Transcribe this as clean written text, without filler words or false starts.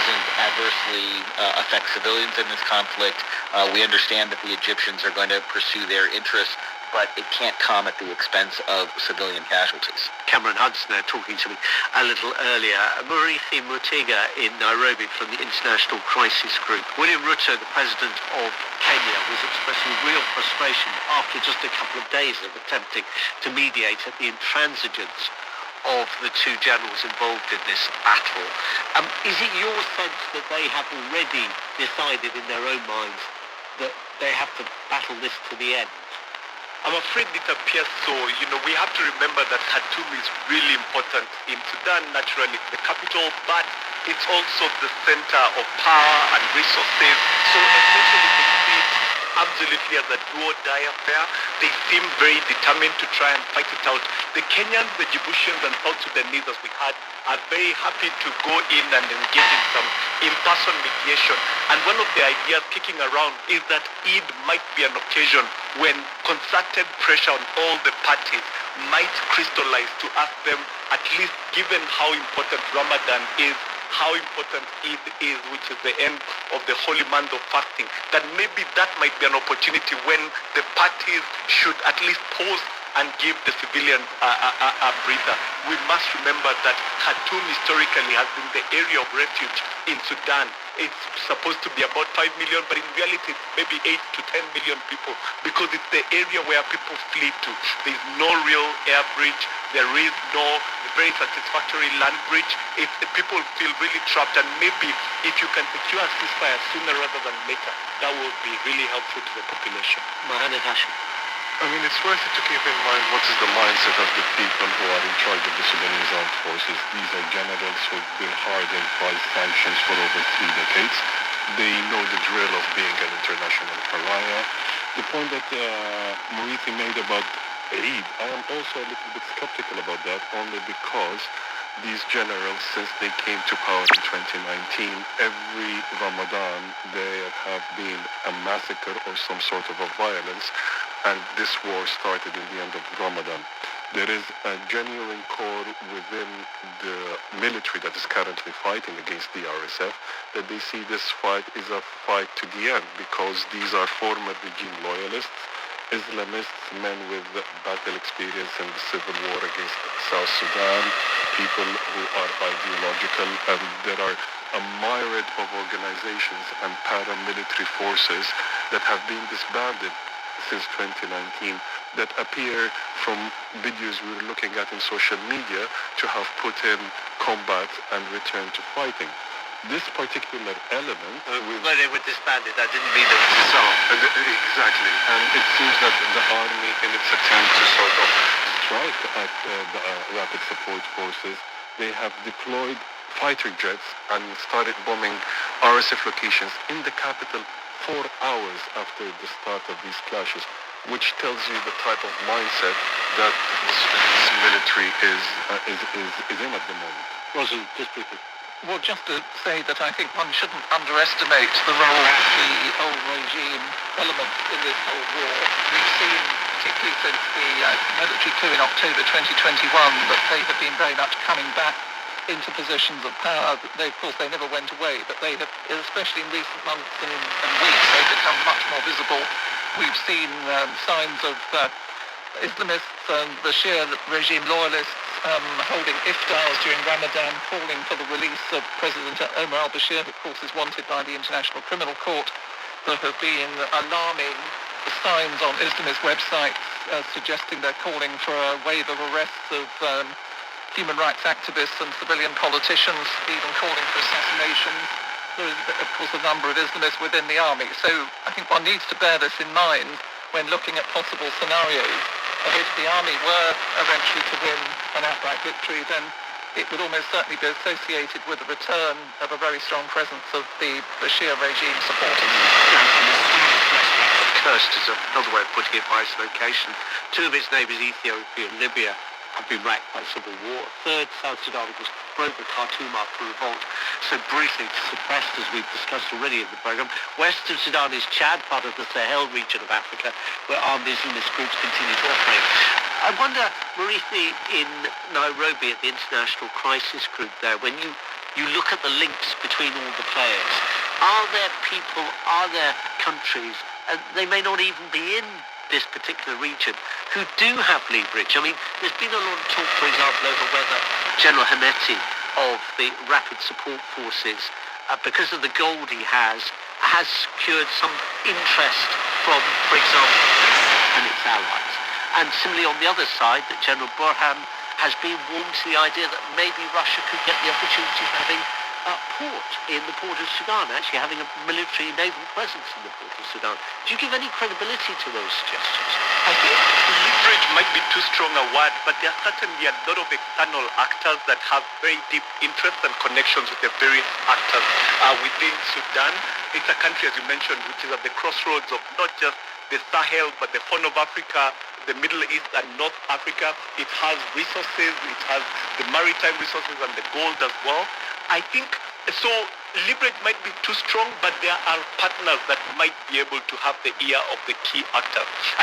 doesn't adversely affect civilians in this conflict. We understand that the Egyptians are going to pursue their interests, but it can't come at the expense of civilian casualties. Cameron Hudson there talking to me a little earlier. Muriithi Mutiga in Nairobi from the International Crisis Group. William Ruto, the president of Kenya, was expressing real frustration after just a couple of days of attempting to mediate at the intransigence of the two generals involved in this battle. Is it your sense that they have already decided in their own minds that they have to battle this to the end? I'm afraid it appears so. We have to remember that Khartoum is really important in Sudan. Naturally, it's the capital, but it's also the center of power and resources. So essentially, they see it absolutely as a do-or-die affair. They seem very determined to try and fight it out. The Kenyans, the Djiboutians, and South Sudanese, as we had, are very happy to go in and engage in some in-person mediation. And one of the ideas kicking around is that Eid might be an occasion when concerted pressure on all the parties might crystallize to ask them, at least given how important Ramadan is, how important Eid is, which is the end of the holy month of fasting, that maybe that might be an opportunity when the parties should at least pause and give the civilians a breather. We must remember that Khartoum historically has been the area of refuge in Sudan. It's supposed to be about 5 million, but in reality it's maybe 8 to 10 million people, because it's the area where people flee to. There's no real air bridge. There is no very satisfactory land bridge. The people feel really trapped, and maybe if you can secure a ceasefire sooner rather than later, that would be really helpful to the population. Mohamed Hashim. It's worth it to keep in mind what is the mindset of the people who are in charge of the Sudanese armed forces. These are generals who've been hardened by sanctions for over 3 decades. They know the drill of being an international pariah. The point that Muriithi made about Eid, I am also a little bit skeptical about that, only because these generals, since they came to power in 2019, every Ramadan there have been a massacre or some sort of a violence, and this war started in the end of Ramadan. There is a genuine core within the military that is currently fighting against the RSF that they see this fight is a fight to the end, because these are former regime loyalists, Islamists, men with battle experience in the civil war against South Sudan, people who are ideological, and there are a myriad of organizations and paramilitary forces that have been disbanded since 2019 that appear from videos we were looking at in social media to have put in combat and return to fighting. This particular element... when they were disbanded, that didn't mean they were disarmed. Exactly. And it seems that the army, in its attempt to sort of strike at the rapid support forces, they have deployed fighter jets and started bombing RSF locations in the capital 4 hours after the start of these clashes, which tells you the type of mindset that the Sudanese military is in at the moment. Rosalind, just briefly. Well, just to say that I think one shouldn't underestimate the role of the old regime element in this whole war. We've seen, particularly since the military coup in October 2021, that they have been very much coming back into positions of power. They, of course, they never went away, but they have, especially in recent months and weeks, they've become much more visible. We've seen signs of Islamists and the Shia regime loyalists holding iftars during Ramadan, calling for the release of President Omar al-Bashir, who of course is wanted by the International Criminal Court. There have been alarming signs on Islamist websites suggesting they're calling for a wave of arrests of human rights activists and civilian politicians, even calling for assassinations. There is, of course, a number of Islamists within the army. So I think one needs to bear this in mind when looking at possible scenarios. If the army were eventually to win an outright victory, then it would almost certainly be associated with the return of a very strong presence of the Bashir regime supporters. Cursed is another way of putting it by its location. 2 of its neighbours, Ethiopia and Libya, have been racked by civil war. A third, South Sudan, was broke the Khartoum after revolt, so briefly suppressed, as we've discussed already in the programme. Western Sudan is Chad, part of the Sahel region of Africa, where armed Islamist groups continue to operate. I wonder, Muriithi, in Nairobi at the International Crisis Group there, when you you look at the links between all the players. Are there people, are there countries, and they may not even be in this particular region, who do have leverage? I mean, there's been a lot of talk, for example, over whether General Hemeti of the Rapid Support Forces, because of the gold he has secured some interest from, for example, and its allies. And similarly on the other side, that General Burhan has been warm to the idea that maybe Russia could get the opportunity of having a port in the port of Sudan, actually having a military naval presence in the port of Sudan. Do you give any credibility to those suggestions? I think leverage might be too strong a word, but there are certainly a lot of external actors that have very deep interests and connections with the various actors within Sudan. It's a country, as you mentioned, which is at the crossroads of not just the Sahel, but the Horn of Africa, the Middle East and North Africa. It has resources, it has the maritime resources and the gold as well. I think, so leverage might be too strong, but there are partners that might be able to have the ear of the key actors.